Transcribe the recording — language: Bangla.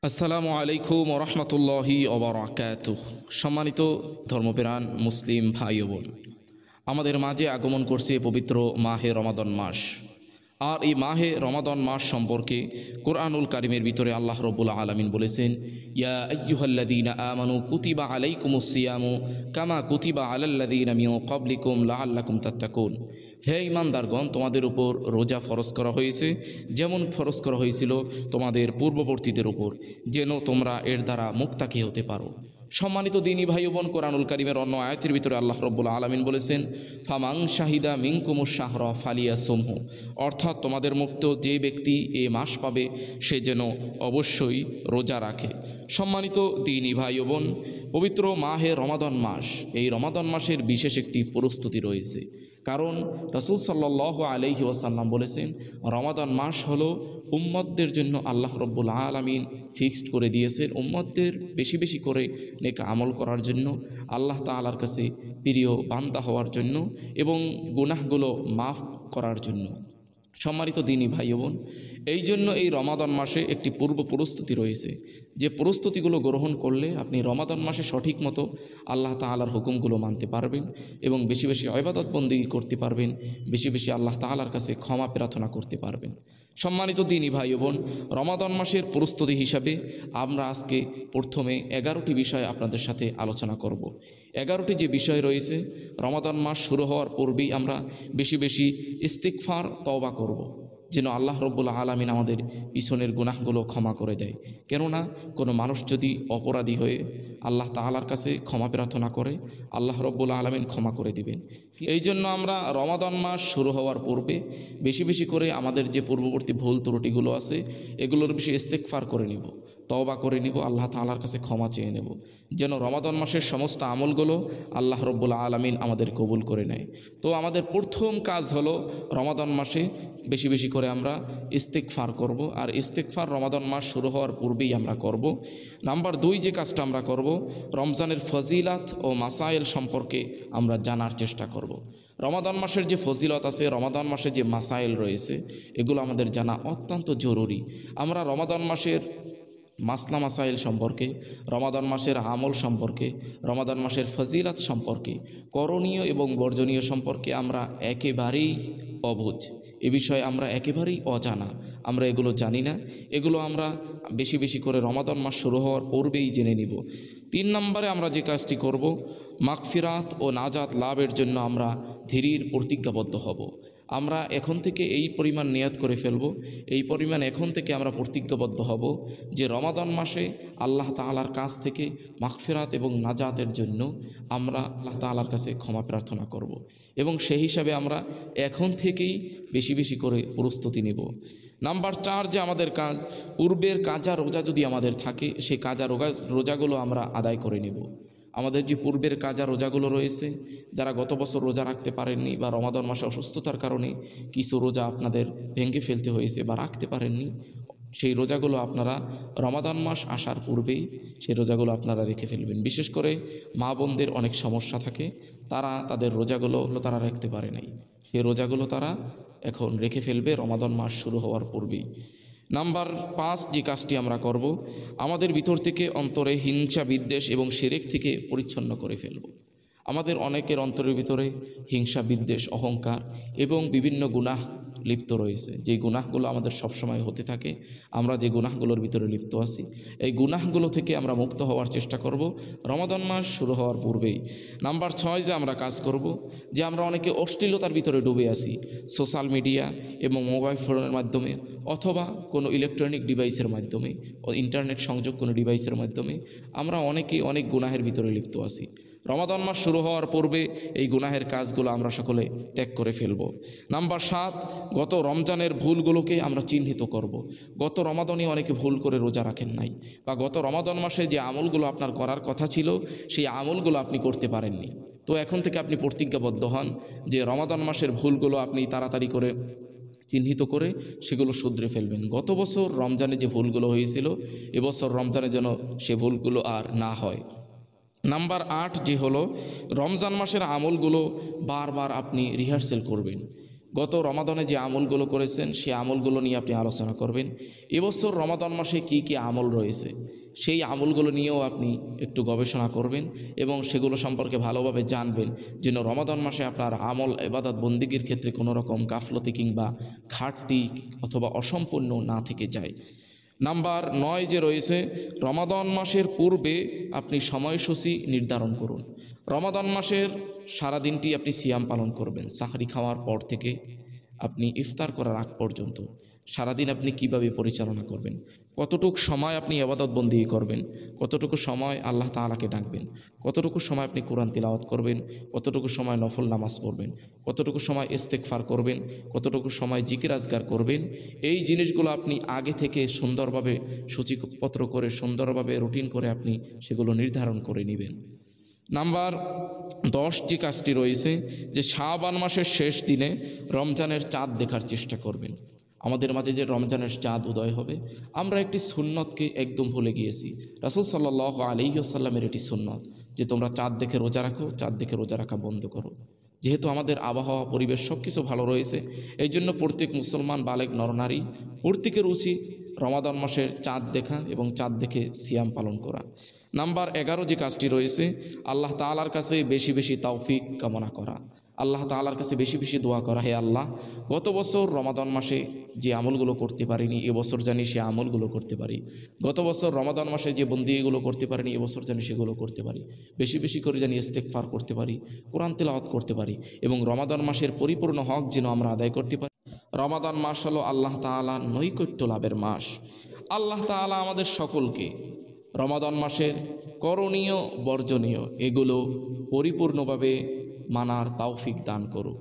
আসসালামু আলাইকুম ওরহমতুল্লাহি ওবরাকাতুহ। সম্মানিত ধর্মপ্রাণ মুসলিম ভাই ও বোন, আমাদের মাঝে আগমন করছে পবিত্র মাহে রমাদান মাস। আর এই মাহে রমাদান মাস সম্পর্কে কোরআনুল কারিমের ভিতরে আল্লাহ রব্বুল আলামিন বলেছেন, ইয়া আইয়ুহাল্লাযীনা আমানু কুতিবা আলাইকুমুস সিয়ামু কামা কুতিবা আলাল্লাযীনা মিন ক্বাবলিকুম লাআল্লাকুম তাত্তাকুন। হে ঈমানদারগণ, তোমাদের উপর রোজা ফরজ করা হয়েছে যেমন ফরজ করা হয়েছিল তোমাদের পূর্ববর্তীদের উপর, যেন তোমরা এর দ্বারা মুক্তাকি হতে পারো। সম্মানিত দিনী ভাই বোন, কোরআনুল কারিমের অন্য আয়াতের ভিতরে আল্লাহ রব্বুল আলামিন বলেছেন, ফামাং শাহিদা মিনকুমুশ শাহরা ফালিয়াসুমহু, অর্থাৎ তোমাদের মুক্ত যে ব্যক্তি এ মাস পাবে সে যেন অবশ্যই রোজা রাখে। সম্মানিত দিনী ভাই বোন, পবিত্র মাহে রমাদান মাস, এই রমাদান মাসের বিশেষ একটি প্রস্তুতি রয়েছে। কারণ রাসূল সাল্লাল্লাহু আলাইহি ওয়াসাল্লাম বলেছেন, রমাদান মাস হলো উম্মতদের জন্য আল্লাহ রব্বুল আলামিন ফিক্সড করে দিয়েছেন, উম্মতদের বেশি বেশি করে নেক আমল করার জন্য, আল্লাহ তাআলার কাছে প্রিয় বান্দা হওয়ার জন্য এবং গুনাহগুলো মাফ করার জন্য। সম্মানিত দিনী ভাই বোন, এই জন্য এই রমাদান মাসে একটি পূর্ব প্রস্তুতি রয়েছে, যে প্রস্তুতিগুলো গ্রহণ করলে আপনি রমাদান মাসে সঠিক মতো আল্লাহ তাআলার হুকুমগুলো মানতে পারবেন এবং বেশি বেশি ইবাদত বন্দেগী করতে পারবেন, বেশি বেশি আল্লাহ তাআলার কাছে ক্ষমা প্রার্থনা করতে পারবেন। সম্মানিত দিনী ভাই বোন, রমাদান মাসের প্রস্তুতি হিসাবে আমরা আজকে প্রথমে 11টি বিষয় আপনাদের সাথে আলোচনা করব। 11টি যে বিষয় রয়েছে, রমাদান মাস শুরু হওয়ার পূর্বেই আমরা বেশি বেশি ইস্তিগফার তওবা করব, যেন আল্লাহ রব্বুল আলামিন আমাদের পিছনের গুনাহগুলো ক্ষমা করে দেয়। কেননা কোনো মানুষ যদি অপরাধী হয়ে আল্লাহ তাআলার কাছে ক্ষমা প্রার্থনা করে, আল্লাহ রব্বুল আলামিন ক্ষমা করে দিবেন। এই জন্য আমরা রমাদান মাস শুরু হওয়ার পূর্বে বেশি বেশি করে আমাদের যে পূর্ববর্তী ভুল ত্রুটিগুলো আছে এগুলোর বেশি ইস্তিগফার করে নিব, তওবা করে নিব, আল্লাহ তাআলার কাছে ক্ষমা চেয়ে নেব, যেন রমাদান মাসের সমস্ত আমলগুলো আল্লাহ রব্বুল আলামিন আমাদের কবুল করে নেয়। তো আমাদের প্রথম কাজ হলো রমাদান মাসে বেশি বেশি করে আমরা ইস্তিগফার করব, আর ইস্তিগফার রমাদান মাস শুরু হওয়ার পূর্বেই আমরা করব। নাম্বার 2 যে কাজটা আমরা করব, রমজানের ফজিলাত ও মাসাইল সম্পর্কে আমরা জানার চেষ্টা করব। রমাদান মাসের যে ফজিলত আছে, রমাদান মাসে যে মাসাইল রয়েছে, এগুলো আমাদের জানা অত্যন্ত জরুরি। আমরা রমাদান মাসের মাসলা মাসাইল সম্পর্কে, রমাদান মাসের আমল সম্পর্কে, রমাদান মাসের ফজিলাত সম্পর্কে, করণীয় এবং বর্জনীয় সম্পর্কে আমরা একেবারেই অবুঝ। এ বিষয়ে আমরা একেবারেই অজানা, আমরা এগুলো জানি না। এগুলো আমরা বেশি বেশি করে রমাদান মাস শুরু হওয়ার পূর্বেই জেনে নিব। 3 নম্বরে আমরা যে কাজটি করব, মাগফিরাত ও নাজাত লাভের জন্য আমরা ধীর প্রতিজ্ঞাবদ্ধ হব। আমরা এখন থেকে এই পরিমাণ নিয়াত করে ফেলব, এই পরিমাণ এখন থেকে আমরা প্রতিজ্ঞাবদ্ধ হব যে রমাদান মাসে আল্লাহ তাআলার কাছ থেকে মাগফিরাত এবং নাজাতের জন্য আমরা আল্লাহ তাআলার কাছে ক্ষমা প্রার্থনা করব এবং সেই হিসাবে আমরা এখন থেকেই বেশি বেশি করে প্রস্তুতি নেব। নাম্বার 4 যে আমাদের কাজ, পূর্বের কাজা রোজা যদি আমাদের থাকে, সেই কাজা রোজাগুলো আমরা আদায় করে নেব। আমাদের যে পূর্বের কাজা রোজাগুলো রয়েছে, যারা গত বছর রোজা রাখতে পারেননি বা রমাদান মাসে অসুস্থতার কারণে কিছু রোজা আপনাদের ভেঙে ফেলতে হয়েছে বা রাখতে পারেননি, সেই রোজাগুলো আপনারা রমাদান মাস আসার পূর্বেই সেই রোজাগুলো আপনারা রেখে ফেলবেন। বিশেষ করে মা বোনদের অনেক সমস্যা থাকে, তারা তাদের রোজাগুলো তারা রাখতে পারে নাই, সেই রোজাগুলো তারা এখন রেখে ফেলবে রমাদান মাস শুরু হওয়ার পূর্বেই। নাম্বার 5 যে কাজটি আমরা করব, আমাদের ভিতর থেকে অন্তরে হিংসা বিদ্বেষ এবং শিরক থেকে পরিচ্ছন্ন করে ফেলব। আমাদের অনেকের অন্তরের ভিতরে হিংসা বিদ্বেষ অহংকার এবং বিভিন্ন গুনাহ লিপ্ত রয়েছে, যে গুনাহগুলো আমাদের সবসময় হতে থাকে। আমরা যে গুনাহগুলোর ভিতরে লিপ্ত আছি, এই গুনাহগুলো থেকে আমরা মুক্ত হওয়ার চেষ্টা করব রমাদান মাস শুরু হওয়ার পূর্বেই। নাম্বার 6 যে আমরা কাজ করব, যে আমরা অনেকে অশ্লীলতার ভিতরে ডুবে আছি, সোশ্যাল মিডিয়া এবং মোবাইল ফোনের মাধ্যমে অথবা কোনো ইলেকট্রনিক ডিভাইসের মাধ্যমে ও ইন্টারনেট সংযোগ কোনো ডিভাইসের মাধ্যমে আমরা অনেকেই অনেক গুনাহের ভিতরে লিপ্ত আছি। রমাদান মাস শুরু হওয়ার পূর্বে এই গুনাহের কাজগুলো আমরা সকলে ত্যাগ করে ফেলব। নাম্বার 7, গত রমজানের ভুলগুলোকে আমরা চিহ্নিত করব। গত রমাদানে অনেকে ভুল করে রোজা রাখেন নাই, বা গত রমাদান মাসে যে আমলগুলো আপনার করার কথা ছিল সেই আমলগুলো আপনি করতে পারেননি। তো এখন থেকে আপনি প্রতিজ্ঞাবদ্ধ হন যে রমাদান মাসের ভুলগুলো আপনি তাড়াতাড়ি করে চিহ্নিত করে সেগুলো শুধরে ফেলবেন। গত বছর রমজানে যে ভুলগুলো হয়েছিল, এবছর রমজানে যেন সে ভুলগুলো আর না হয়। নাম্বার 8 যে হলো, রমজান মাসের আমলগুলো বারবার আপনি রিহার্সেল করবেন। গত রমাদানে যে আমলগুলো করেছেন সেই আমলগুলো নিয়ে আপনি আলোচনা করবেন। এবছর রমাদান মাসে কি কি আমল রয়েছে সেই আমলগুলো নিয়েও আপনি একটু গবেষণা করবেন এবং সেগুলো সম্পর্কে ভালোভাবে জানবেন, যেন রমাদান মাসে আপনার আমল ইবাদত বন্দিগির ক্ষেত্রে কোনো রকম গাফলতি কিংবা ঘাটতি অথবা অসম্পূর্ণ না থেকে যায়। নাম্বার 9 যে রয়েছে, রমাদান মাসের পূর্বে আপনি সময়সূচি নির্ধারণ করুন। রমাদান মাসের সারা দিনটি আপনি সিয়াম পালন করবেন। সাহরি খাওয়ার পর থেকে আপনি ইফতার করার আগ পর্যন্ত সারাদিন আপনি কিভাবে পরিচালনা করবেন, কতটুকু সময় আপনি ইবাদত বন্দেগী করবেন, কতটুকু সময় আল্লাহ তাআলাকে ডাকবেন, কতটুকু সময় আপনি কোরআন তিলাওয়াত করবেন, কতটুকু সময় নফল নামাজ পড়বেন, কতটুকু সময় ইস্তেগফার করবেন, কতটুকু সময় জিকির আজগার করবেন, এই জিনিসগুলো আপনি আগে থেকে সুন্দরভাবে সূচিপত্র করে সুন্দরভাবে রুটিন করে আপনি সেগুলো নির্ধারণ করে নেবেন। নাম্বার 10 যে কাজটি রয়েছে, যে শাবান মাসের শেষ দিনে রমজানের চাঁদ দেখার চেষ্টা করবেন। আমাদের মাঝে যে রমজানের চাঁদ উদয় হবে, আমরা একটি সুন্নতকে একদম ভুলে গিয়েছি। রাসূল সাল্লাল্লাহু আলাইহি ওয়াসাল্লামের এটি সুন্নত যে তোমরা চাঁদ দেখে রোজা রাখো, চাঁদ দেখে রোজা রাখা বন্ধ করো। যেহেতু আমাদের আবহাওয়া পরিবেশ সব কিছু ভালো রয়েছে, এই জন্য প্রত্যেক মুসলমান বালেগ নরনারী প্রত্যেকের উচিত রমাদান মাসের চাঁদ দেখা এবং চাঁদ দেখে সিয়াম পালন করা। নাম্বার 11 যে কাজটি রয়েছে, আল্লাহ তাআলার কাছে বেশি বেশি তৌফিক কামনা করা। আল্লাহ তাআলার কাছে বেশি বেশি দোয়া করা, হে আল্লাহ, গত বছর রমাদান মাসে যে আমলগুলো করতে পারিনি এবছর জানি সে আমলগুলো করতে পারি। গত বছর রমাদান মাসে যে বন্দিগুলো করতে পারিনি এবছর জানি সেগুলো করতে পারি। বেশি বেশি করে জানি ইস্তেগফার করতে পারি, কোরআন তিলাওয়াত করতে পারি এবং রমাদান মাসের পরিপূর্ণ হক যেন আমরা আদায় করতে পারি। রমাদান মাস হলো আল্লাহ তাআলার নৈকট্য লাভের মাস। আল্লাহ তাআলা আমাদের সকলকে রমাদান মাসের করণীয় বর্জনীয় এগুলো পরিপূর্ণভাবে মানার তৌফিক দান করুক।